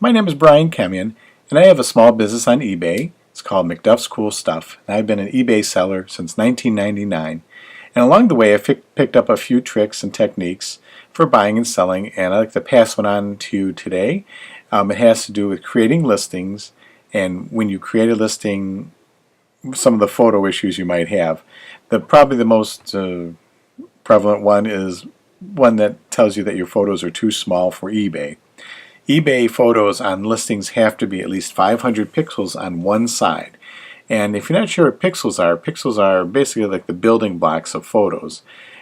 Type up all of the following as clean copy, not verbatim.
My name is Brian Kemian, and I have a small business on eBay. It's called McDuff's Cool Stuff, and I've been an eBay seller since 1999. And along the way, I've picked up a few tricks and techniques for buying and selling, and I'd like to pass one on to you today. It has to do with creating listings, and when you create a listing, some of the photo issues you might have. Probably the most prevalent one is one that tells you that your photos are too small for eBay. eBay photos on listings have to be at least 500 pixels on one side. And if you're not sure what pixels are basically like the building blocks of photos.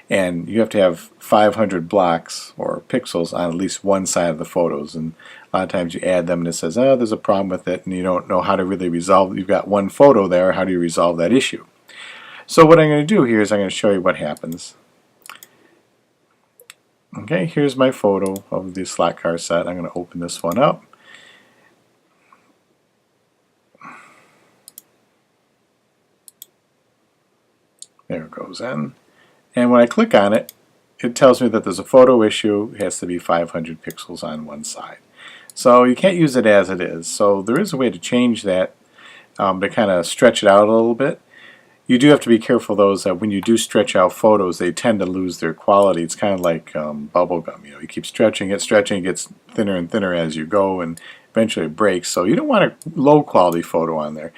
And you have to have 500 blocks or pixels on at least one side of the photos. And a lot of times you add them and it says, oh, there's a problem with it, and you don't know how to really resolve. You've got one photo there, how do you resolve that issue? So what I'm going to do here is I'm going to show you what happens. Okay, here's my photo of the slot car set. I'm going to open this one up. There it goes in. And when I click on it, it tells me that there's a photo issue. It has to be 500 pixels on one side. So you can't use it as it is. So there is a way to change that to kind of stretch it out a little bit. You do have to be careful though, that when you do stretch out photos, they tend to lose their quality. It's kind of like bubble gum. You keep stretching, it gets thinner and thinner as you go, and eventually it breaks. So you don't want a low quality photo on there.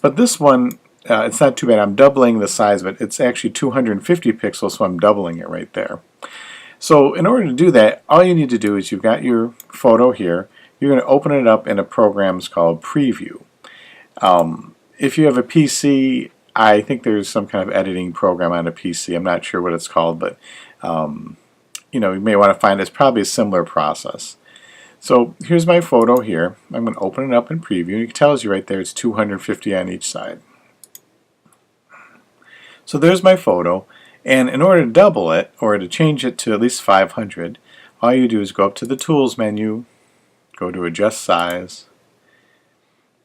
But this one, it's not too bad. I'm doubling the size of it. It's actually 250 pixels, so I'm doubling it right there. So in order to do that, all you need to do is you've got your photo here. You're going to open it up in a program called Preview. If you have a PC, I think there's some kind of editing program on a PC. I'm not sure what it's called, but you may want to find it's probably a similar process. So here's my photo here. I'm going to open it up in Preview. It tells you right there it's 250 on each side. So there's my photo, and in order to double it or to change it to at least 500, all you do is go up to the Tools menu, go to Adjust Size,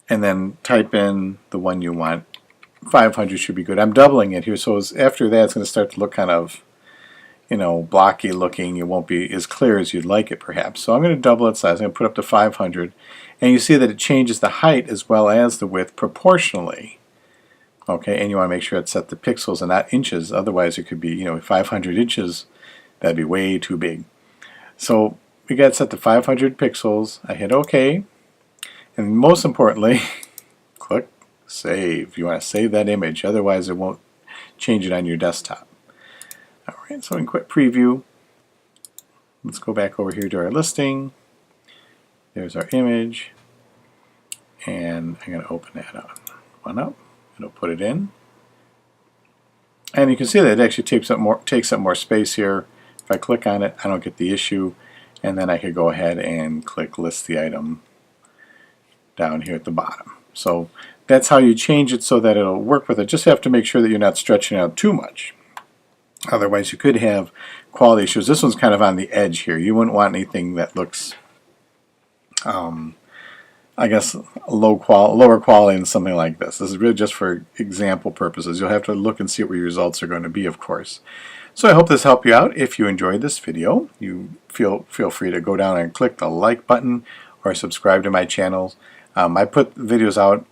and then type in the one you want. 500 should be good. I'm doubling it here, so after that it's going to start to look kind of, blocky looking. It won't be as clear as you'd like it perhaps. So I'm going to double its size. I'm going to put up to 500, and you see that it changes the height as well as the width proportionally. Okay, and you want to make sure it's set to pixels and not inches. Otherwise it could be, 500 inches. That'd be way too big. So we got it set to 500 pixels. I hit OK, and most importantly, click Save. You want to save that image, otherwise it won't change it on your desktop. Alright, so we can quit Preview. Let's go back over here to our listing. There's our image, and I'm going to open that up. One up. It'll put it in, and you can see that it actually takes up more space here. If I click on it, I don't get the issue, and then I could go ahead and click List the Item down here at the bottom. So that's how you change it so that it'll work with it. Just have to make sure that you're not stretching out too much. Otherwise you could have quality issues. This one's kind of on the edge here. You wouldn't want anything that looks I guess lower quality than something like this. This is really just for example purposes. You'll have to look and see what your results are going to be, of course. So I hope this helped you out. If you enjoyed this video, you feel free to go down and click the like button or subscribe to my channels. I put videos out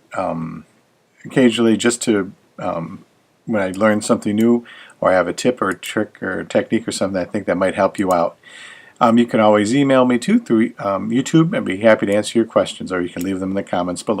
occasionally just to when I learn something new, or I have a tip or a trick or a technique or something I think that might help you out. You can always email me too through YouTube. I'd be happy to answer your questions, or you can leave them in the comments below.